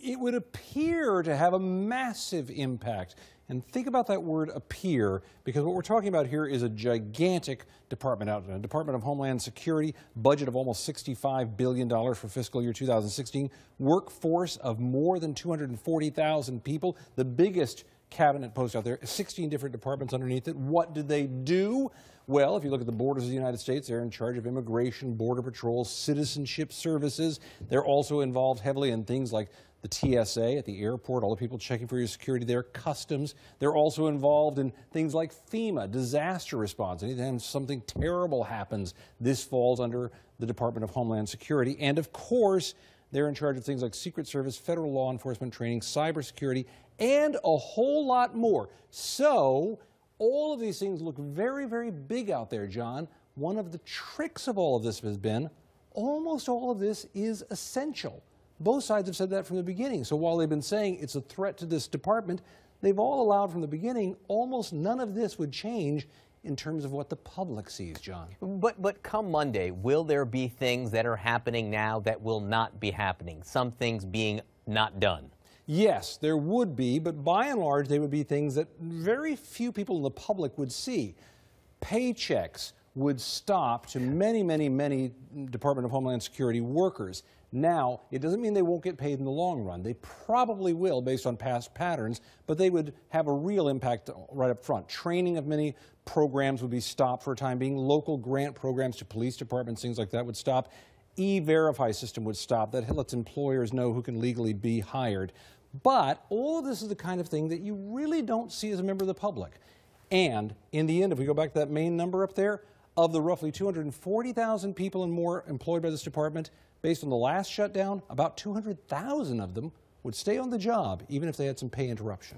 It would appear to have a massive impact. And think about that word appear, because what we're talking about here is a gigantic department out there. Department of Homeland Security, budget of almost $65 billion for fiscal year 2016, workforce of more than 240,000 people, the biggest cabinet post out there, 16 different departments underneath it. What do they do? Well, if you look at the borders of the United States, they're in charge of immigration, border patrol, citizenship services. They're also involved heavily in things like the TSA at the airport, all the people checking for your security there, customs. They're also involved in things like FEMA, disaster response. Anytime something terrible happens, this falls under the Department of Homeland Security. And of course, they're in charge of things like Secret Service, federal law enforcement training, cybersecurity, and a whole lot more. So all of these things look very, very big out there, John. One of the tricks of all of this has been almost all of this is essential. Both sides have said that from the beginning. So while they've been saying it's a threat to this department, they've all allowed from the beginning almost none of this would change in terms of what the public sees, John. But come Monday, will there be things that are happening now that will not be happening? Some things being not done? Yes, there would be, but by and large, they would be things that very few people in the public would see. Paychecks would stop to many, many, many Department of Homeland Security workers. Now, it doesn't mean they won't get paid in the long run. They probably will based on past patterns, but they would have a real impact right up front. Training of many programs would be stopped for a time being. Local grant programs to police departments, things like that would stop. E-Verify system would stop. That lets employers know who can legally be hired. But all of this is the kind of thing that you really don't see as a member of the public. And in the end, if we go back to that main number up there, of the roughly 240,000 people and more employed by this department, based on the last shutdown, about 200,000 of them would stay on the job, even if they had some pay interruption.